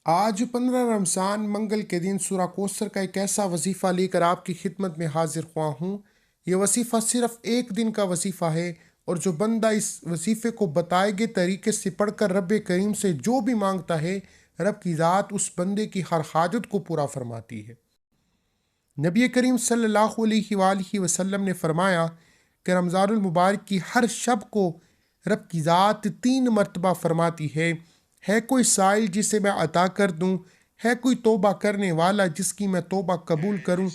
آج 15 رمضان منگل کے دن سورہ کوثر کا ایک ایسا وظیفہ لے کر آپ کی خدمت میں حاضر ہوا ہوں۔ یہ وظیفہ صرف ایک دن کا وظیفہ ہے، اور جو بندہ اس وظیفے کو بتائے گئے طریقے سے پڑھ کر رب کریم سے جو بھی مانگتا ہے، رب کی ذات اس بندے کی ہر حاجت کو پورا فرماتی ہے۔ نبی کریم صلی اللہ علیہ وآلہ وسلم نے فرمایا کہ رمضان المبارک کی ہر شب کو رب کی ذات 3 مرتبہ فرماتی ہے کوئی سائل جسے میں عطا کر دوں، ہے کوئی توبہ کرنے والا جس کی میں توبہ قبول کروں،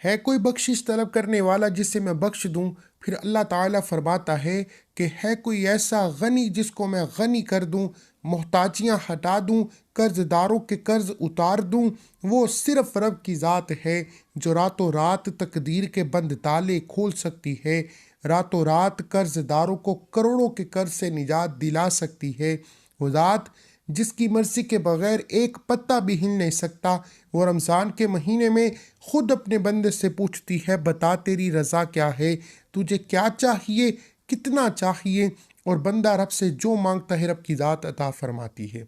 ہے کوئی بخشش طلب کرنے والا جسے میں بخش دوں۔ پھر اللہ تعالیٰ فرماتا ہے کہ ہے کوئی ایسا غنی جس کو میں غنی کر دوں، محتاجیاں ہٹا دوں، قرض داروں کے قرض اتار دوں۔ وہ صرف رب کی ذات ہے جو راتوں رات تقدیر کے بند تالے کھول سکتی ہے، راتوں رات قرض داروں کو کروڑوں کے قرض سے نجات دلا سکتی ہے۔ وہ ذات جس کی مرضی کے بغیر ایک پتا بھی ہل نہیں سکتا، وہ رمضان کے مہینے میں خود اپنے بندے سے پوچھتی ہے، بتا تیری رضا کیا ہے، تجھے کیا چاہیے، کتنا چاہیے، اور بندہ رب سے جو مانگتا ہے رب کی ذات عطا فرماتی ہے۔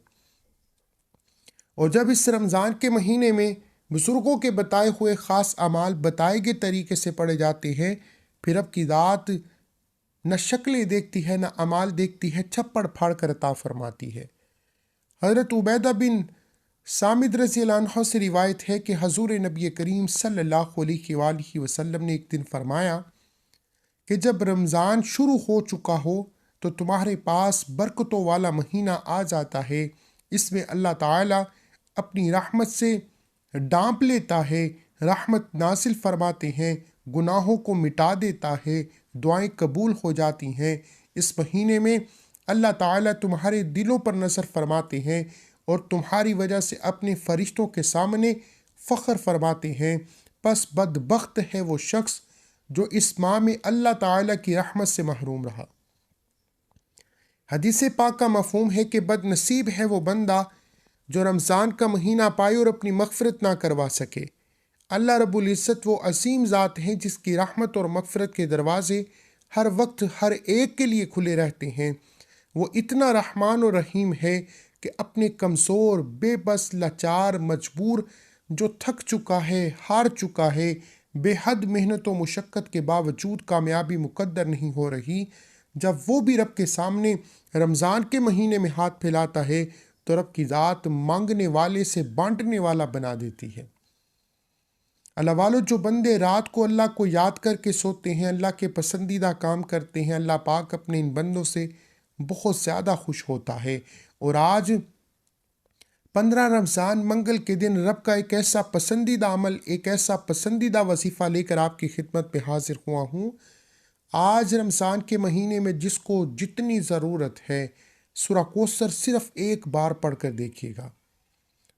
اور جب اس رمضان کے مہینے میں بزرگوں کے بتائے ہوئے خاص اعمال بتائے گئے طریقے سے پڑھے جاتے ہیں، پھر رب کی ذات نہ شکلیں دیکھتی ہے نہ اعمال دیکھتی ہے، چھپڑ پھاڑ کر عطا فرماتی ہے۔ حضرت عبیدہ بن سامد رضی اللہ عنہ سے روایت ہے کہ حضور نبی کریم صلی اللہ علیہ وآلہ وسلم نے ایک دن فرمایا کہ جب رمضان شروع ہو چکا ہو تو تمہارے پاس برکتوں والا مہینہ آ جاتا ہے، اس میں اللہ تعالیٰ اپنی رحمت سے ڈانپ لیتا ہے، رحمت نازل فرماتے ہیں، گناہوں کو مٹا دیتا ہے، دعائیں قبول ہو جاتی ہیں۔ اس مہینے میں اللہ تعالیٰ تمہارے دلوں پر نظر فرماتے ہیں اور تمہاری وجہ سے اپنے فرشتوں کے سامنے فخر فرماتے ہیں۔ پس بدبخت ہے وہ شخص جو اس ماہ میں اللہ تعالیٰ کی رحمت سے محروم رہا۔ حدیث پاک کا مفہوم ہے کہ بد نصیب ہے وہ بندہ جو رمضان کا مہینہ پائے اور اپنی مغفرت نہ کروا سکے۔ اللہ رب العزت وہ عظیم ذات ہیں جس کی رحمت اور مغفرت کے دروازے ہر وقت ہر ایک کے لیے کھلے رہتے ہیں۔ وہ اتنا رحمان و رحیم ہے کہ اپنے کمزور، بے بس، لاچار، مجبور، جو تھک چکا ہے، ہار چکا ہے، بے حد محنت و مشقت کے باوجود کامیابی مقدر نہیں ہو رہی، جب وہ بھی رب کے سامنے رمضان کے مہینے میں ہاتھ پھیلاتا ہے تو رب کی ذات مانگنے والے سے بانٹنے والا بنا دیتی ہے۔ اللہ والو، جو بندے رات کو اللہ کو یاد کر کے سوتے ہیں، اللہ کے پسندیدہ کام کرتے ہیں، اللہ پاک اپنے ان بندوں سے بہت زیادہ خوش ہوتا ہے۔ اور آج 15 رمضان منگل کے دن رب کا ایک ایسا پسندیدہ عمل، ایک ایسا پسندیدہ وظیفہ لے کر آپ کی خدمت میں حاضر ہوا ہوں۔ آج رمضان کے مہینے میں جس کو جتنی ضرورت ہے، سورہ کوثر صرف ایک بار پڑھ کر دیکھیے گا۔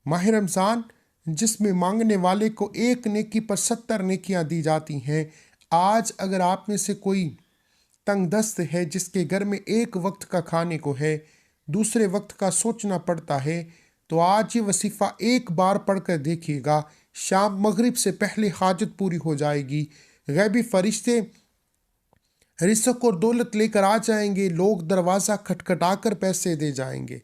ماہ رمضان جس میں مانگنے والے کو ایک نیکی پر 70 نیکیاں دی جاتی ہیں۔ آج اگر آپ میں سے کوئی تنگ دست ہے، جس کے گھر میں ایک وقت کا کھانے کو ہے، دوسرے وقت کا سوچنا پڑتا ہے، تو آج یہ وظیفہ ایک بار پڑھ کر دیکھیے گا۔ شام مغرب سے پہلے حاجت پوری ہو جائے گی، غیبی فرشتے رزق اور دولت لے کر آ جائیں گے، لوگ دروازہ کھٹکھٹا کر پیسے دے جائیں گے،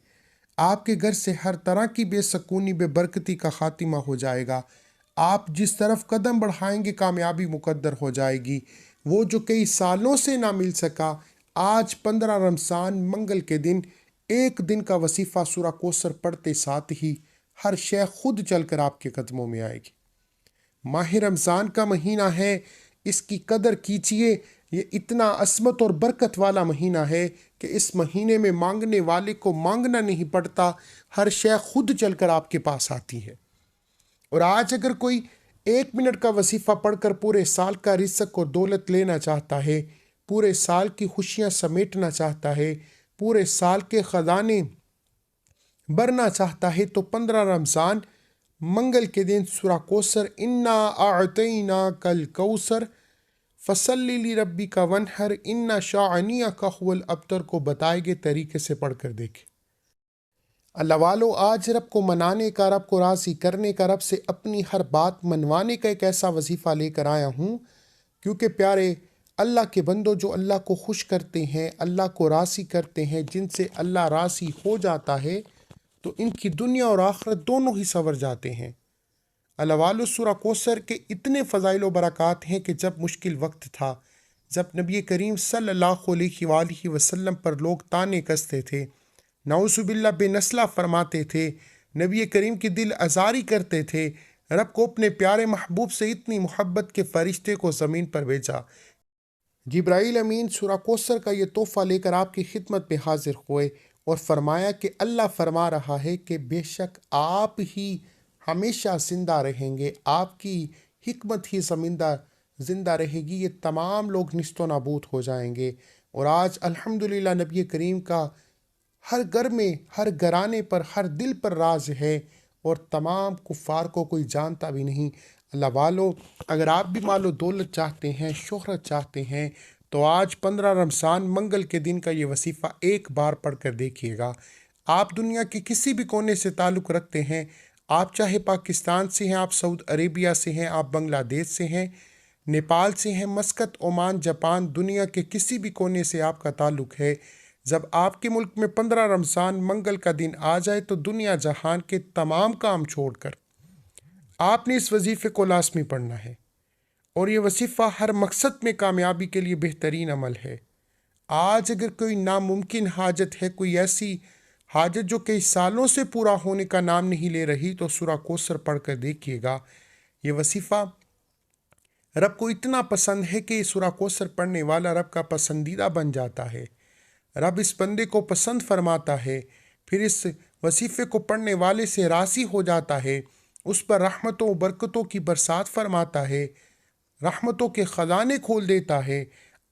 آپ کے گھر سے ہر طرح کی بے سکونی، بے برکتی کا خاتمہ ہو جائے گا۔ آپ جس طرف قدم بڑھائیں گے کامیابی مقدر ہو جائے گی۔ وہ جو کئی سالوں سے نہ مل سکا، آج 15 رمضان منگل کے دن ایک دن کا وظیفہ سورہ کوثر پڑھتے ساتھ ہی ہر شے خود چل کر آپ کے قدموں میں آئے گی۔ ماہ رمضان کا مہینہ ہے، اس کی قدر کیجیے۔ یہ اتنا عظمت اور برکت والا مہینہ ہے کہ اس مہینے میں مانگنے والے کو مانگنا نہیں پڑتا، ہر شے خود چل کر آپ کے پاس آتی ہے۔ اور آج اگر کوئی 1 منٹ کا وظیفہ پڑھ کر پورے سال کا رزق اور دولت لینا چاہتا ہے، پورے سال کی خوشیاں سمیٹنا چاہتا ہے، پورے سال کے خزانے بھرنا چاہتا ہے، تو 15 رمضان منگل کے دن سورہ کوثر، انا اعطیناک الکوثر فصلی لربک وانحر ان شانئک هو الابتر کو بتائے گئے طریقے سے پڑھ کر دیکھیں۔ اللہ والو، آج رب کو منانے کا، رب کو راضی کرنے کا، رب سے اپنی ہر بات منوانے کا ایک ایسا وظیفہ لے کر آیا ہوں، کیونکہ پیارے اللہ کے بندوں، جو اللہ کو خوش کرتے ہیں، اللہ کو راضی کرتے ہیں، جن سے اللہ راضی ہو جاتا ہے، تو ان کی دنیا اور آخرت دونوں ہی سنور جاتے ہیں۔ اللہ والو، سورہ کوثر کے اتنے فضائل و برکات ہیں کہ جب مشکل وقت تھا، جب نبی کریم صلی اللہ علیہ وآلہ وسلم پر لوگ تانے کستے تھے، نعوذ باللہ بے نسلہ فرماتے تھے، نبی کریم کی دل آزاری کرتے تھے، رب کو اپنے پیارے محبوب سے اتنی محبت کے فرشتے کو زمین پر بھیجا۔ جبرائیل امین سورہ کوثر کا یہ تحفہ لے کر آپ کی خدمت میں حاضر ہوئے اور فرمایا کہ اللہ فرما رہا ہے کہ بے شک آپ ہی ہمیشہ زندہ رہیں گے، آپ کی حکمت ہی زندہ رہے گی، یہ تمام لوگ نیست و نابود ہو جائیں گے۔ اور آج الحمدللہ نبی کریم کا ہر گھر میں، ہر گھرانے پر، ہر دل پر راز ہے اور تمام کفار کو کوئی جانتا بھی نہیں۔ اللہ والو، اگر آپ بھی مال و دولت چاہتے ہیں، شہرت چاہتے ہیں، تو آج 15 رمضان منگل کے دن کا یہ وظیفہ ایک بار پڑھ کر دیکھیے گا۔ آپ دنیا کے کسی بھی کونے سے تعلق رکھتے ہیں، آپ چاہے پاکستان سے ہیں، آپ سعودی عربیہ سے ہیں، آپ بنگلہ دیش سے ہیں، نیپال سے ہیں، مسقط، عمان، جاپان، دنیا کے کسی بھی کونے سے آپ کا تعلق ہے، جب آپ کے ملک میں 15 رمضان منگل کا دن آ جائے تو دنیا جہان کے تمام کام چھوڑ کر آپ نے اس وظیفے کو لازمی پڑھنا ہے۔ اور یہ وظیفہ ہر مقصد میں کامیابی کے لیے بہترین عمل ہے۔ آج اگر کوئی ناممکن حاجت ہے، کوئی ایسی حاجت جو کئی سالوں سے پورا ہونے کا نام نہیں لے رہی، تو سورہ کوثر پڑھ کر دیکھیے گا۔ یہ وظیفہ رب کو اتنا پسند ہے کہ سورہ کوثر پڑھنے والا رب کا پسندیدہ بن جاتا ہے۔ رب اس بندے کو پسند فرماتا ہے، پھر اس وظیفے کو پڑھنے والے سے راضی ہو جاتا ہے، اس پر رحمتوں و برکتوں کی برسات فرماتا ہے، رحمتوں کے خزانے کھول دیتا ہے۔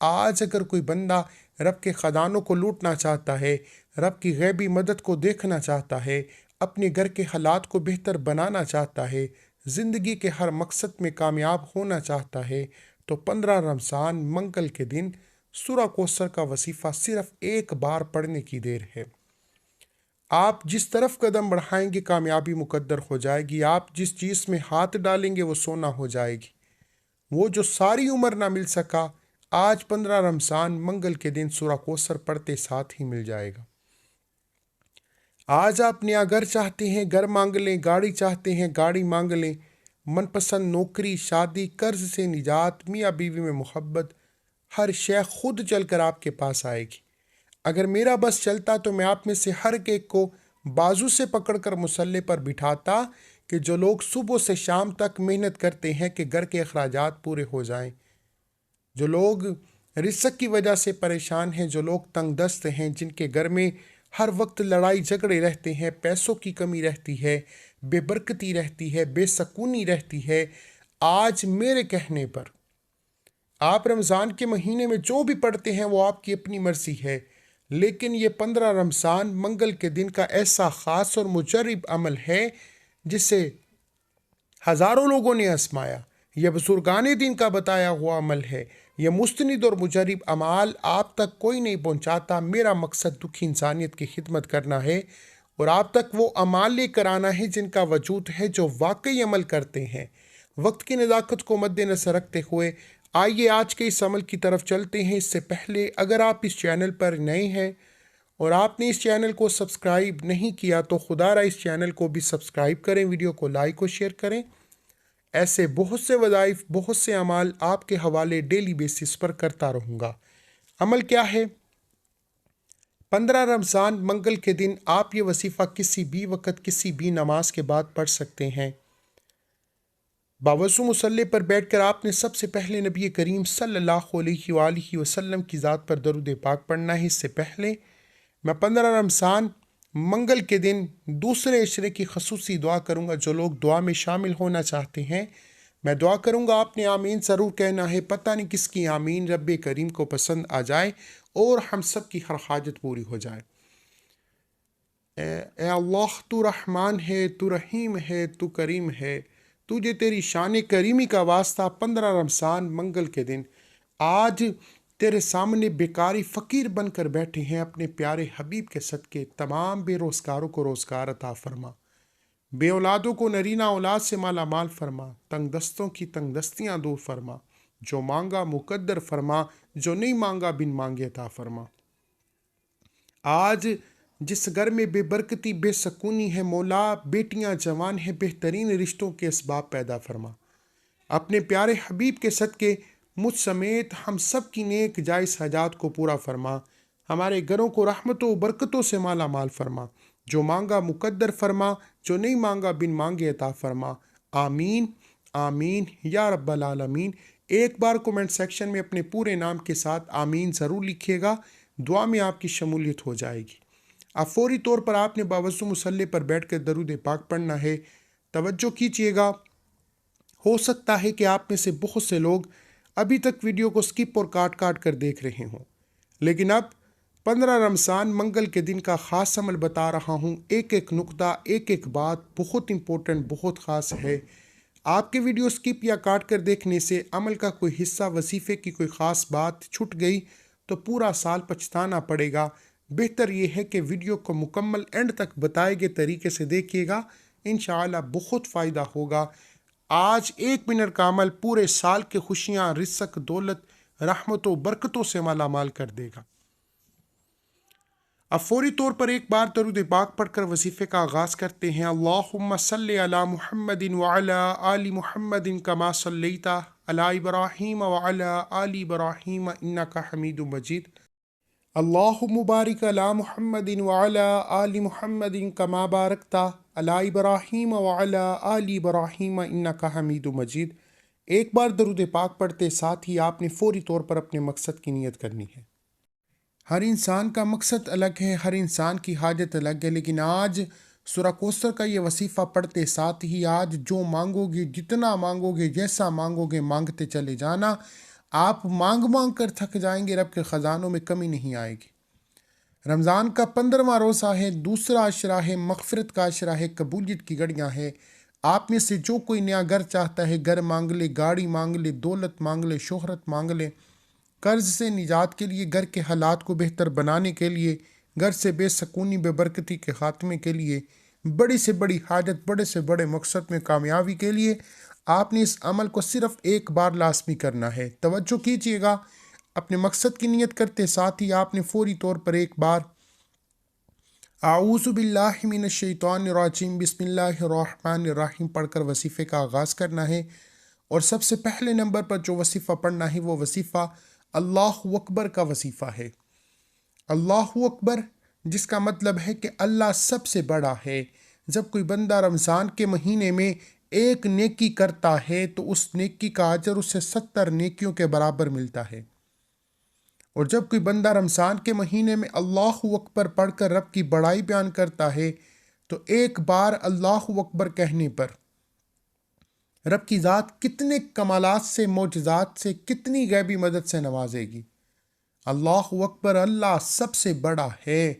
آج اگر کوئی بندہ رب کے خزانوں کو لوٹنا چاہتا ہے، رب کی غیبی مدد کو دیکھنا چاہتا ہے، اپنے گھر کے حالات کو بہتر بنانا چاہتا ہے، زندگی کے ہر مقصد میں کامیاب ہونا چاہتا ہے، تو 15 رمضان منگل کے دن سورہ کوثر کا وظیفہ صرف ایک بار پڑھنے کی دیر ہے۔ آپ جس طرف قدم بڑھائیں گے کامیابی مقدر ہو جائے گی، آپ جس چیز میں ہاتھ ڈالیں گے وہ سونا ہو جائے گی۔ وہ جو ساری عمر نہ مل سکا، آج 15 رمضان منگل کے دن سورہ کوثر پڑھتے ساتھ ہی مل جائے گا۔ آج آپ نیا گھر چاہتے ہیں، گھر مانگ لیں، گاڑی چاہتے ہیں، گاڑی مانگ لیں، من پسند نوکری، شادی، قرض سے نجات، میاں بیوی میں محبت، ہر شے خود چل کر آپ کے پاس آئے گی۔ اگر میرا بس چلتا تو میں آپ میں سے ہر ایک کو بازو سے پکڑ کر مسلح پر بٹھاتا کہ جو لوگ صبح سے شام تک محنت کرتے ہیں کہ گھر کے اخراجات پورے ہو جائیں، جو لوگ رزق کی وجہ سے پریشان ہیں، جو لوگ تنگ دست ہیں، جن کے گھر میں ہر وقت لڑائی جھگڑے رہتے ہیں، پیسوں کی کمی رہتی ہے، بے برکتی رہتی ہے، بے سکونی رہتی ہے، آج میرے کہنے پر آپ رمضان کے مہینے میں جو بھی پڑھتے ہیں وہ آپ کی اپنی مرضی ہے، لیکن یہ 15 رمضان منگل کے دن کا ایسا خاص اور مجرب عمل ہے جسے ہزاروں لوگوں نے آزمایا۔ یہ بزرگان دین کا بتایا ہوا عمل ہے۔ یہ مستند اور مجرب اعمال آپ تک کوئی نہیں پہنچاتا۔ میرا مقصد دکھی انسانیت کی خدمت کرنا ہے اور آپ تک وہ اعمال لے کر آنا ہے جن کا وجود ہے، جو واقعی عمل کرتے ہیں۔ وقت کی نزاکت کو مد نظر رکھتے ہوئے آئیے آج کے اس عمل کی طرف چلتے ہیں۔ اس سے پہلے اگر آپ اس چینل پر نئے ہیں اور آپ نے اس چینل کو سبسکرائب نہیں کیا تو خدا را اس چینل کو بھی سبسکرائب کریں، ویڈیو کو لائک اور شیئر کریں۔ ایسے بہت سے وظائف، بہت سے اعمال آپ کے حوالے ڈیلی بیسس پر کرتا رہوں گا۔ عمل کیا ہے؟ 15 رمضان منگل کے دن آپ یہ وظیفہ کسی بھی وقت، کسی بھی نماز کے بعد پڑھ سکتے ہیں۔ باوضو مصلی پر بیٹھ کر آپ نے سب سے پہلے نبی کریم صلی اللہ علیہ وآلہ وسلم کی ذات پر درود پاک پڑھنا ہے۔ اس سے پہلے میں 15 رمضان منگل کے دن دوسرے عشرے کی خصوصی دعا کروں گا۔ جو لوگ دعا میں شامل ہونا چاہتے ہیں، میں دعا کروں گا، آپ نے آمین ضرور کہنا ہے۔ پتہ نہیں کس کی آمین رب کریم کو پسند آ جائے اور ہم سب کی ہر حاجت پوری ہو جائے۔ اے اللہ، تو رحمان ہے، تو رحیم ہے، تو کریم ہے، تجھے تیری شان کریمی کا واسطہ 15 رمضان منگل کے دن آج تیرے سامنے بیکاری فقیر بن کر بیٹھے ہیں، اپنے پیارے حبیب کے صدقے تمام بے روزگاروں کو روزگار عطا فرما، بے اولادوں کو نرینہ اولاد سے مالا مال فرما، تنگ دستوں کی تنگ دستیاں دور فرما، جو مانگا مقدر فرما، جو نہیں مانگا بن مانگے عطا فرما۔ آج جس گھر میں بے برکتی بے سکونی ہے مولا، بیٹیاں جوان ہیں بہترین رشتوں کے اسباب پیدا فرما۔ اپنے پیارے حبیب کے صدقے مجھ سمیت ہم سب کی نیک جائز حاجات کو پورا فرما، ہمارے گھروں کو رحمتوں و برکتوں سے مالا مال فرما، جو مانگا مقدر فرما، جو نہیں مانگا بن مانگے عطا فرما۔ آمین آمین یا رب العالمین۔ ایک بار کومنٹ سیکشن میں اپنے پورے نام کے ساتھ آمین ضرور لکھیے گا، دعا میں آپ کی شمولیت ہو جائے گی۔ اب فوری طور پر آپ نے باوضو مصلی پر بیٹھ کر درود پاک پڑھنا ہے۔ توجہ کیجیے گا، ہو سکتا ہے کہ آپ میں سے بہت سے لوگ ابھی تک ویڈیو کو سکپ اور کاٹ کاٹ کر دیکھ رہے ہوں، لیکن اب 15 رمضان منگل کے دن کا خاص عمل بتا رہا ہوں۔ ایک ایک نقطہ، ایک ایک بات بہت امپورٹنٹ، بہت خاص ہے۔ آپ کے ویڈیو سکپ یا کاٹ کر دیکھنے سے عمل کا کوئی حصہ، وظیفے کی کوئی خاص بات چھوٹ گئی تو پورا سال پچھتانا پڑے گا۔ بہتر یہ ہے کہ ویڈیو کو مکمل اینڈ تک بتائے گئے طریقے سے دیکھیے گا، انشاءاللہ بہت فائدہ ہوگا۔ آج 1 منٹ کا عمل پورے سال کے خوشیاں، رزق، دولت، رحمت و برکتوں سے مالا مال کر دے گا۔ اب فوری طور پر ایک بار درود پاک پڑھ کر وظیفے کا آغاز کرتے ہیں۔ اللہم صلی علی محمد وعلی آل محمد کما صلیت علی ابراہیم وعلی آل ابراہیم انک حمید مجید۔ اللہم بارک علی محمد وعلی آل محمد کما بارکت علی ابراہیم وعلی آل ابراہیم انک حمید مجید۔ ایک بار درود پاک پڑھتے ساتھ ہی آپ نے فوری طور پر اپنے مقصد کی نیت کرنی ہے۔ ہر انسان کا مقصد الگ ہے، ہر انسان کی حاجت الگ ہے، لیکن آج سورہ کوثر کا یہ وظیفہ پڑھتے ساتھ ہی آج جو مانگو گے، جتنا مانگو گے، جیسا مانگو گے، مانگتے چلے جانا۔ آپ مانگ مانگ کر تھک جائیں گے، رب کے خزانوں میں کمی نہیں آئے گی۔ رمضان کا 15واں روزہ ہے، دوسرا عشرہ ہے، مغفرت کا عشرہ ہے، قبولیت کی گھڑیاں ہیں۔ آپ میں سے جو کوئی نیا گھر چاہتا ہے، گھر مانگ لے، گاڑی مانگ لے، دولت مانگ لے، شہرت مانگ لے، قرض سے نجات کے لیے، گھر کے حالات کو بہتر بنانے کے لیے، گھر سے بے سکونی بے برکتی کے خاتمے کے لیے، بڑی سے بڑی حاجت، بڑے سے بڑے مقصد میں کامیابی کے لیے، آپ نے اس عمل کو صرف ایک بار لازمی کرنا ہے۔ توجہ کیجیے گا، اپنے مقصد کی نیت کرتے ساتھ ہی آپ نے فوری طور پر ایک بار اعوذ باللہ من الشیطان الرجیم بسم اللہ الرحمن الرحیم پڑھ کر وظیفے کا آغاز کرنا ہے۔ اور سب سے پہلے نمبر پر جو وظیفہ پڑھنا ہے وہ وظیفہ اللہ اکبر کا وظیفہ ہے۔ اللہ اکبر، جس کا مطلب ہے کہ اللہ سب سے بڑا ہے۔ جب کوئی بندہ رمضان کے مہینے میں ایک نیکی کرتا ہے تو اس نیکی کا اجر اسے 70 نیکیوں کے برابر ملتا ہے۔ اور جب کوئی بندہ رمضان کے مہینے میں اللہ اکبر پڑھ کر رب کی بڑائی بیان کرتا ہے تو ایک بار اللہ اکبر کہنے پر رب کی ذات کتنے کمالات سے، معجزات سے، کتنی غیبی مدد سے نوازے گی۔ اللہ اکبر، اللہ سب سے بڑا ہے۔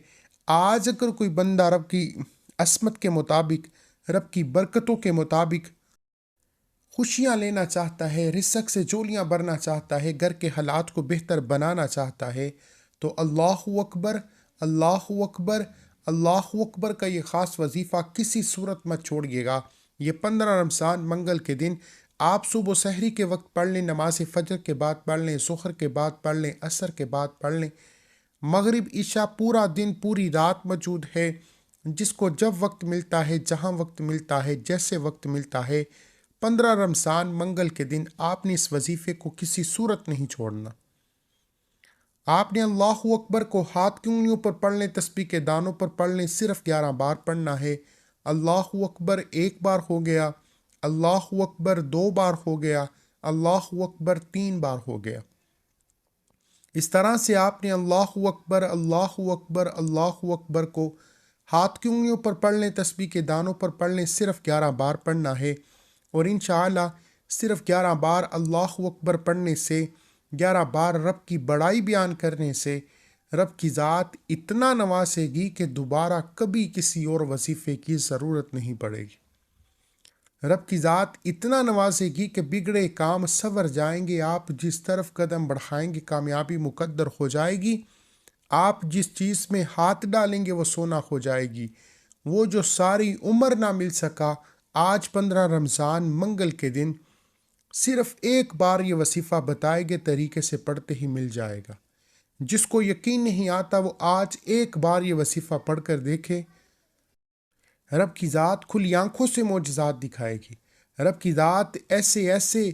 آج اگر کوئی بندہ رب کی عظمت کے مطابق، رب کی برکتوں کے مطابق خوشیاں لینا چاہتا ہے، رزق سے جولیاں بھرنا چاہتا ہے، گھر کے حالات کو بہتر بنانا چاہتا ہے تو اللہ اکبر، اللہ اکبر، اللہ اکبر کا یہ خاص وظیفہ کسی صورت مت چھوڑیے گا۔ یہ 15 رمضان منگل کے دن آپ صبح و سحری کے وقت پڑھ لیں، نماز فجر کے بعد پڑھ لیں، ظہر کے بعد پڑھ لیں، عصر کے بعد پڑھ لیں، مغرب عشاء پورا دن پوری رات موجود ہے۔ جس کو جب وقت ملتا ہے، جہاں وقت ملتا ہے، جیسے وقت ملتا ہے، 15 رمضان منگل کے دن آپ نے اس وظیفے کو کسی صورت نہیں چھوڑنا۔ آپ نے اللہ اکبر کو ہاتھ کی انگلیوں پر پڑھ لیں، تسبیح کے دانوں پر پڑھ لیں، صرف 11 بار پڑھنا ہے۔ اللہ اکبر 1 بار ہو گیا، اللہ اکبر 2 بار ہو گیا، اللہ اکبر 3 بار ہو گیا۔ اس طرح سے آپ نے اللہ اکبر، اللہ اکبر، اللہ اکبر کو ہاتھ کی انگلیوں پر پڑھ لیں، تسبیح کے دانوں پر پڑھ لیں، صرف 11 بار پڑھنا ہے۔ اور انشاءاللہ صرف 11 بار اللہ اکبر پڑھنے سے، 11 بار رب کی بڑائی بیان کرنے سے رب کی ذات اتنا نوازے گی کہ دوبارہ کبھی کسی اور وظیفے کی ضرورت نہیں پڑے گی۔ رب کی ذات اتنا نوازے گی کہ بگڑے کام سنور جائیں گے، آپ جس طرف قدم بڑھائیں گے کامیابی مقدر ہو جائے گی، آپ جس چیز میں ہاتھ ڈالیں گے وہ سونا ہو جائے گی۔ وہ جو ساری عمر نہ مل سکا، آج 15 رمضان منگل کے دن صرف ایک بار یہ وظیفہ بتائے گئے طریقے سے پڑھتے ہی مل جائے گا۔ جس کو یقین نہیں آتا وہ آج ایک بار یہ وظیفہ پڑھ کر دیکھے۔ رب کی ذات کھلی آنکھوں سے معجزات دکھائے گی۔ رب کی ذات ایسے ایسے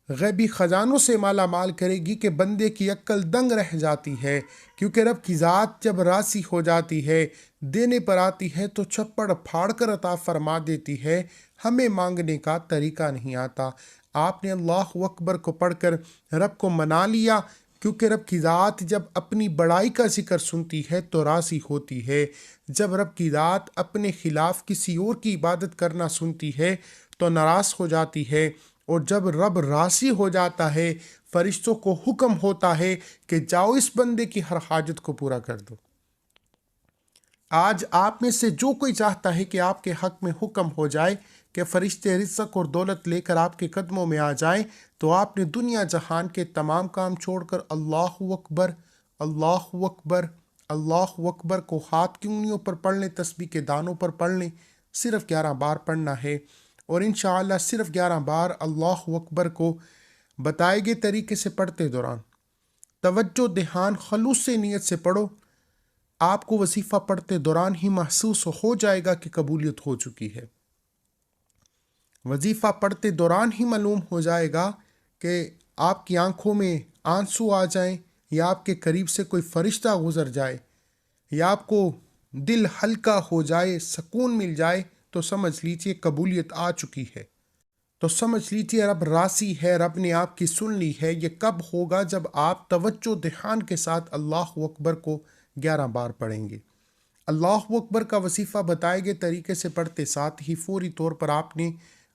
غیبی خزانوں سے مالا مال کرے گی کہ بندے کی عقل دنگ رہ جاتی ہے، کیونکہ رب کی ذات جب راضی ہو جاتی ہے، دینے پر آتی ہے تو چھپڑ پھاڑ کر عطا فرما دیتی ہے۔ ہمیں مانگنے کا طریقہ نہیں آتا۔ آپ نے اللہ اکبر کو پڑھ کر رب کو منا لیا، کیونکہ رب کی ذات جب اپنی بڑائی کا ذکر سنتی ہے تو راضی ہوتی ہے۔ جب رب کی ذات اپنے خلاف کسی اور کی عبادت کرنا سنتی ہے تو ناراض ہو جاتی ہے، اور جب رب راضی ہو جاتا ہے فرشتوں کو حکم ہوتا ہے کہ جاؤ اس بندے کی ہر حاجت کو پورا کر دو۔ آج آپ میں سے جو کوئی چاہتا ہے کہ آپ کے حق میں حکم ہو جائے کہ فرشتے رزق اور دولت لے کر آپ کے قدموں میں آ جائیں، تو آپ نے دنیا جہان کے تمام کام چھوڑ کر اللہ اکبر، اللہ اکبر، اللہ اکبر کو ہاتھ کی انگلیوں پر پڑھ لیں، تسبیح کے دانوں پر پڑھ لیں۔ صرف 11 بار پڑھنا ہے، اور انشاءاللہ صرف 11 بار اللہ اکبر کو بتائے گئے طریقے سے پڑھتے دوران توجہ دھیان خلوص سے نیت سے پڑھو۔ آپ کو وظیفہ پڑھتے دوران ہی محسوس ہو جائے گا کہ قبولیت ہو چکی ہے۔ وظیفہ پڑھتے دوران ہی معلوم ہو جائے گا کہ آپ کی آنکھوں میں آنسو آ جائیں، یا آپ کے قریب سے کوئی فرشتہ گزر جائے، یا آپ کو دل ہلکا ہو جائے، سکون مل جائے، تو سمجھ لیجیے قبولیت آ چکی ہے۔ تو سمجھ لیجیے رب راضی ہے، رب نے آپ کی سن لی ہے۔ یہ کب ہوگا؟ جب آپ توجہ دھیان کے ساتھ اللہ اکبر کو 11 بار پڑھیں گے۔ اللہ اکبر کا وظیفہ بتائے گئے طریقے سے پڑھتے ساتھ ہی فوری طور پر آپ نے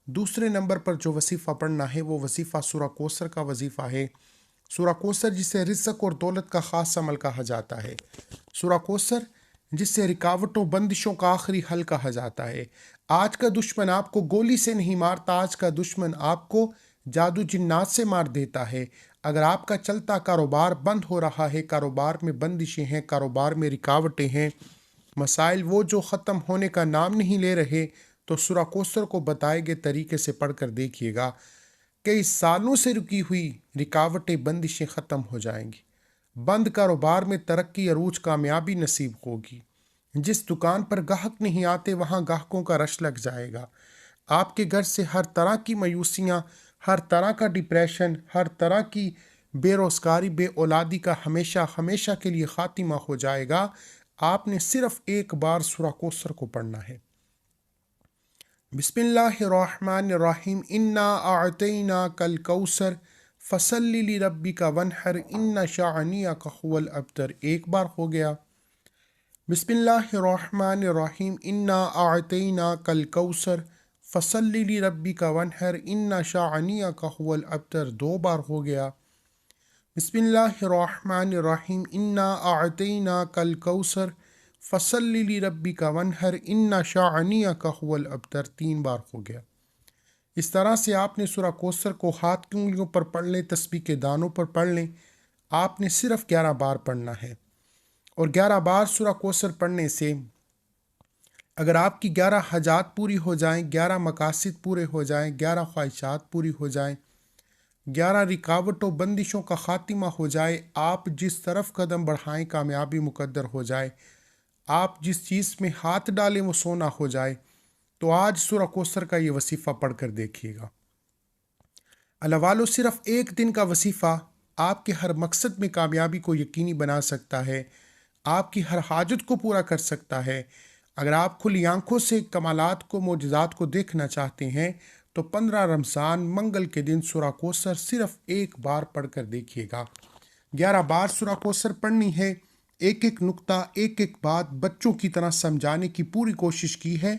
دوسرے نمبر پر جو وظیفہ پڑھنا ہے وہ وظیفہ سورہ کوثر کا وظیفہ ہے۔ سورہ کوثر جسے رزق اور دولت کا خاص عمل کہا جاتا ہے، سورہ کوثر جس سے رکاوٹوں بندشوں کا آخری حل کہا جاتا ہے۔ آج کا دشمن آپ کو گولی سے نہیں مارتا، آج کا دشمن آپ کو جادو جنات سے مار دیتا ہے۔ اگر آپ کا چلتا کاروبار بند ہو رہا ہے، کاروبار میں بندشیں ہیں، کاروبار میں رکاوٹیں ہیں، مسائل وہ جو ختم ہونے کا نام نہیں لے رہے، تو سورہ کوثر کو بتائے گئے طریقے سے پڑھ کر دیکھیے گا، کئی سالوں سے رکی ہوئی رکاوٹیں بندشیں ختم ہو جائیں گی۔ بند کاروبار میں ترقی عروج کامیابی نصیب ہوگی۔ جس دکان پر گاہک نہیں آتے وہاں گاہکوں کا رش لگ جائے گا۔ آپ کے گھر سے ہر طرح کی مایوسیاں، ہر طرح کا ڈپریشن، ہر طرح کی بے روزگاری، بے اولادی کا ہمیشہ ہمیشہ کے لیے خاتمہ ہو جائے گا۔ آپ نے صرف ایک بار سورہ کوثر کو پڑھنا ہے۔ بسم اللہ الرحمن الرحیم، انا اعطیناک الکوثر فصل لربک وانحر ان شانئک هو الابتر۔ ایک بار ہو گیا۔ بسم اللہ الرحمن الرحیم، انا اعطیناک الکوثر فصل لربک وانحر ان شانئک هو الابتر۔ 2 بار ہو گیا۔ بسم اللہ الرحمن الرحیم، انا اعطیناک الکوثر فصل لربک وانحر ان شانئک هو الابتر۔ 3 بار ہو گیا۔ اس طرح سے آپ نے سورہ کوثر کو ہاتھ کی انگلیوں پر پڑھ لیں، تسبیح کے دانوں پر پڑھ لیں۔ آپ نے صرف 11 بار پڑھنا ہے، اور 11 بار سورہ کوثر پڑھنے سے اگر آپ کی 11 حاجات پوری ہو جائیں، 11 مقاصد پورے ہو جائیں، 11 خواہشات پوری ہو جائیں، 11 رکاوٹوں بندشوں کا خاتمہ ہو جائے، آپ جس طرف قدم بڑھائیں کامیابی مقدر ہو جائے، آپ جس چیز میں ہاتھ ڈالیں وہ سونا ہو جائے، تو آج سورہ کوثر کا یہ وظیفہ پڑھ کر دیکھیے گا۔ اللہ والو، صرف ایک دن کا وظیفہ آپ کے ہر مقصد میں کامیابی کو یقینی بنا سکتا ہے، آپ کی ہر حاجت کو پورا کر سکتا ہے۔ اگر آپ کھلی آنکھوں سے کمالات کو، معجزات کو دیکھنا چاہتے ہیں تو 15 رمضان منگل کے دن سورہ کوثر صرف ایک بار پڑھ کر دیکھیے گا۔ 11 بار سورہ کوثر پڑھنی ہے۔ ایک ایک نقطہ، ایک ایک بات بچوں کی طرح سمجھانے کی پوری کوشش کی ہے۔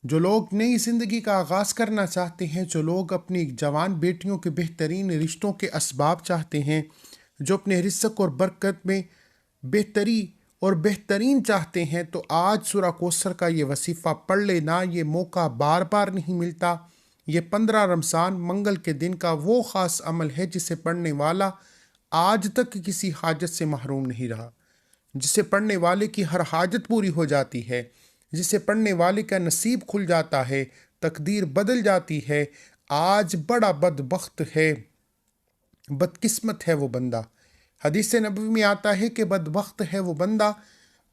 جو لوگ نئی زندگی کا آغاز کرنا چاہتے ہیں، جو لوگ اپنی جوان بیٹیوں کے بہترین رشتوں کے اسباب چاہتے ہیں، جو اپنے رزق اور برکت میں بہتری اور بہترین چاہتے ہیں، تو آج سورہ کوثر کا یہ وظیفہ پڑھ لینا۔ یہ موقع بار بار نہیں ملتا۔ یہ 15 رمضان منگل کے دن کا وہ خاص عمل ہے جسے پڑھنے والا آج تک کسی حاجت سے محروم نہیں رہا، جسے پڑھنے والے کی ہر حاجت پوری ہو جاتی ہے، جسے پڑھنے والے کا نصیب کھل جاتا ہے، تقدیر بدل جاتی ہے۔ آج بڑا بدبخت ہے، بدقسمت ہے وہ بندہ حدیث نبوی میں آتا ہے کہ بدبخت ہے وہ بندہ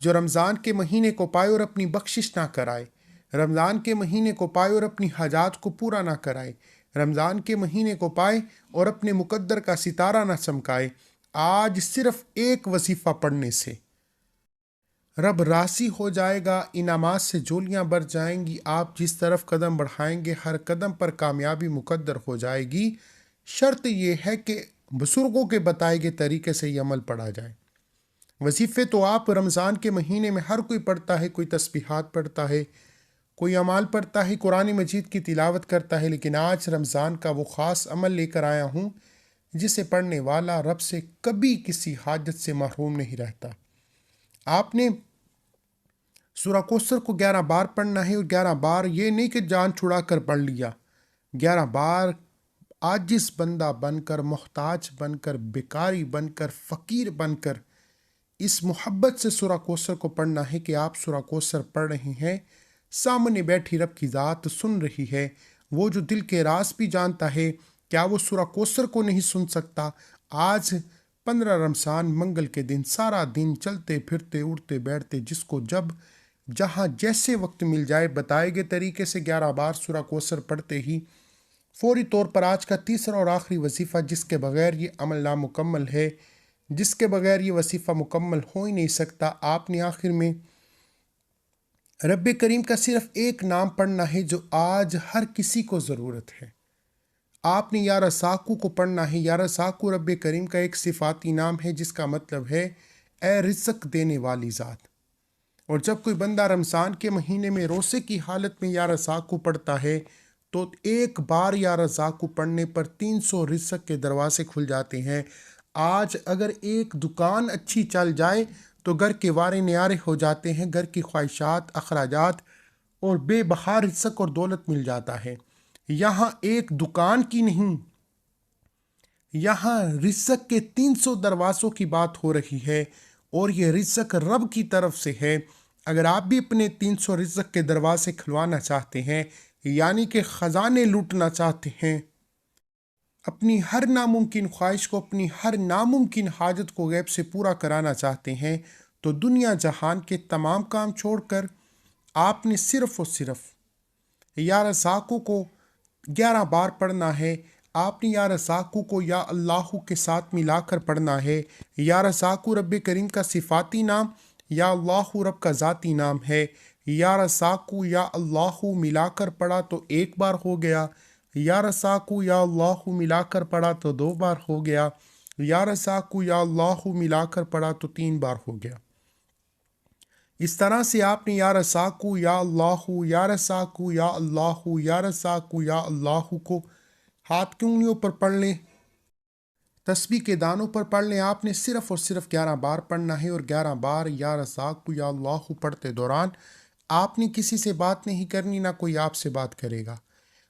جو رمضان کے مہینے کو پائے اور اپنی بخشش نہ کرائے، رمضان کے مہینے کو پائے اور اپنی حاجات کو پورا نہ کرائے، رمضان کے مہینے کو پائے اور اپنے مقدر کا ستارہ نہ چمکائے۔ آج صرف ایک وظیفہ پڑھنے سے رب راضی ہو جائے گا، انعامات سے جولیاں بھر جائیں گی، آپ جس طرف قدم بڑھائیں گے ہر قدم پر کامیابی مقدر ہو جائے گی۔ شرط یہ ہے کہ بزرگوں کے بتائے گئے طریقے سے یہ عمل پڑھا جائے۔ وظیفے تو آپ رمضان کے مہینے میں ہر کوئی پڑھتا ہے، کوئی تسبیحات پڑھتا ہے، کوئی اعمال پڑھتا ہے، قرآن مجید کی تلاوت کرتا ہے، لیکن آج رمضان کا وہ خاص عمل لے کر آیا ہوں جسے پڑھنے والا رب سے کبھی کسی حاجت سے محروم نہیں رہتا۔ آپ نے سورہ کوثر کو 11 بار پڑھنا ہے، اور 11 بار یہ نہیں کہ جان چھڑا کر پڑھ لیا، 11 بار عاجز بندہ بن کر، محتاج بن کر، بیکاری بن کر، فقیر بن کر اس محبت سے سورہ کوثر کو پڑھنا ہے کہ آپ سورہ کوثر پڑھ رہے ہیں، سامنے بیٹھی رب کی ذات سن رہی ہے، وہ جو دل کے راز بھی جانتا ہے، کیا وہ سورہ کوثر کو نہیں سن سکتا؟ آج 15 رمضان منگل کے دن سارا دن چلتے پھرتے اٹھتے بیٹھتے جس کو جب جہاں جیسے وقت مل جائے بتائے گئے طریقے سے 11 بار سورہ کوثر پڑھتے ہی فوری طور پر آج کا تیسرا اور آخری وظیفہ، جس کے بغیر یہ عمل نامکمل ہے، جس کے بغیر یہ وظیفہ مکمل ہو ہی نہیں سکتا، آپ نے آخر میں رب کریم کا صرف ایک نام پڑھنا ہے جو آج ہر کسی کو ضرورت ہے۔ آپ نے یا رزاقو کو پڑھنا ہے۔ یا رزاقو رب کریم کا ایک صفاتی نام ہے جس کا مطلب ہے اے رزق دینے والی ذات۔ اور جب کوئی بندہ رمضان کے مہینے میں روزے کی حالت میں یا رزاقو پڑھتا ہے تو ایک بار یا رزاقو پڑھنے پر 300 رزق کے دروازے کھل جاتے ہیں۔ آج اگر ایک دکان اچھی چل جائے تو گھر کے وارے نیارے ہو جاتے ہیں، گھر کی خواہشات، اخراجات اور بے بہا رزق اور دولت مل جاتا ہے۔ یہاں ایک دکان کی نہیں، یہاں رزق کے 300 دروازوں کی بات ہو رہی ہے، اور یہ رزق رب کی طرف سے ہے۔ اگر آپ بھی اپنے 300 رزق کے دروازے کھلوانا چاہتے ہیں، یعنی کہ خزانے لوٹنا چاہتے ہیں، اپنی ہر ناممکن خواہش کو، اپنی ہر ناممکن حاجت کو غیب سے پورا کرانا چاہتے ہیں، تو دنیا جہان کے تمام کام چھوڑ کر آپ نے صرف اور صرف یا رزاقو کو 11 بار پڑھنا ہے۔ آپ نے یا رزاقو کو یا اللہ کے ساتھ ملا کر پڑھنا ہے۔ یا رزاقو رب کریم کا صفاتی نام، یا اللہ رب کا ذاتی نام ہے۔ یا رزاقو یا اللہ ملا کر پڑھا تو ایک بار ہو گیا، یا رزاقو یا اللہ ملا کر پڑھا تو 2 بار ہو گیا، یا رزاقو یا اللہ ملا کر پڑھا تو 3 بار ہو گیا۔ اس طرح سے آپ نے یا رزاقو یا اللہ، یا رزاقو یا اللہ، یا رزاقو یا اللہ کو ہاتھ کی انگلیوں پر پڑھ لیں، تسبیح کے دانوں پر پڑھ لیں۔ آپ نے صرف اور صرف 11 بار پڑھنا ہے، اور 11 بار یا رزاقو یا اللہ پڑھتے دوران آپ نے کسی سے بات نہیں کرنی، نہ کوئی آپ سے بات کرے گا۔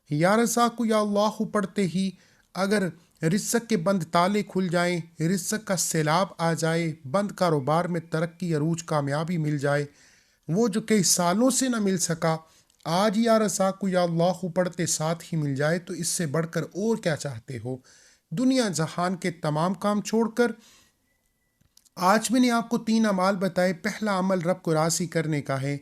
یا رزاقو یا اللہ پڑھتے ہی اگر رزق کے بند تالے کھل جائیں، رزق کا سیلاب آ جائے، بند کاروبار میں ترقی، عروج، کامیابی مل جائے، وہ جو کئی سالوں سے نہ مل سکا، آج یا رزاقو یا اللہ پڑھتے ساتھ ہی مل جائے، تو اس سے بڑھ کر اور کیا چاہتے ہو؟ دنیا جہان کے تمام کام چھوڑ کر آج میں نے آپ کو 3 اعمال بتائے۔ پہلا عمل رب کو راضی کرنے کا ہے،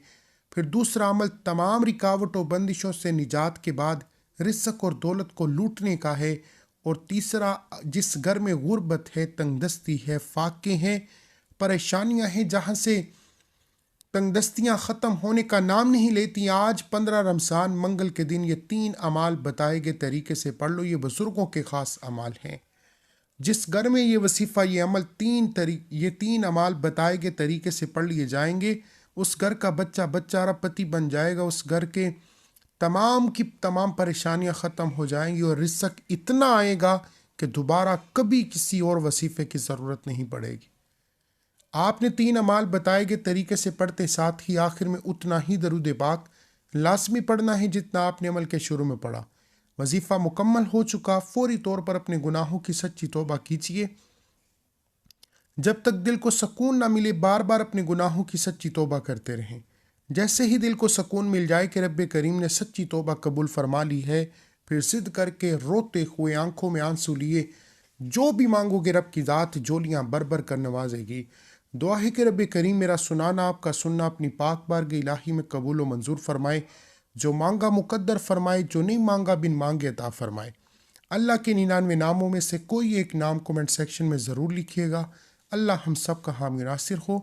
پھر دوسرا عمل تمام رکاوٹوں بندشوں سے نجات کے بعد رزق اور دولت کو لوٹنے کا ہے، اور تیسرا جس گھر میں غربت ہے، تنگ دستی ہے، فاقے ہیں، پریشانیاں ہیں، جہاں سے تنگ دستیاں ختم ہونے کا نام نہیں لیتی، آج 15 رمضان منگل کے دن یہ 3 اعمال بتائے گئے طریقے سے پڑھ لو۔ یہ بزرگوں کے خاص اعمال ہیں۔ جس گھر میں یہ وظیفہ، یہ عمل، یہ 3 اعمال بتائے گئے طریقے سے پڑھ لیے جائیں گے، اس گھر کا بچہ ارب پتی بن جائے گا، اس گھر کے تمام کی تمام پریشانیاں ختم ہو جائیں گی، اور رزق اتنا آئے گا کہ دوبارہ کبھی کسی اور وظیفے کی ضرورت نہیں پڑے گی۔ آپ نے 3 اعمال بتائے گئے طریقے سے پڑھتے ساتھ ہی آخر میں اتنا ہی درود پاک لازمی پڑھنا ہے جتنا آپ نے عمل کے شروع میں پڑھا۔ وظیفہ مکمل ہو چکا، فوری طور پر اپنے گناہوں کی سچی توبہ کیجیے۔ جب تک دل کو سکون نہ ملے بار بار اپنے گناہوں کی سچی توبہ کرتے رہیں۔ جیسے ہی دل کو سکون مل جائے کہ رب کریم نے سچی توبہ قبول فرما لی ہے، پھر ضد کر کے روتے ہوئے آنکھوں میں آنسو لیے جو بھی مانگو گے رب کی ذات جولیاں بر بر کر نوازے گی۔ دعا ہے کہ رب کریم میرا سنانا آپ کا سننا اپنی پاک بارگاہ الہی میں قبول و منظور فرمائے، جو مانگا مقدر فرمائے، جو نہیں مانگا بن مانگے عطا فرمائے۔ اللہ کے 99 ناموں میں سے کوئی ایک نام کومنٹ سیکشن میں ضرور لکھیے گا۔ اللہ ہم سب کا حامی ناصر ہو۔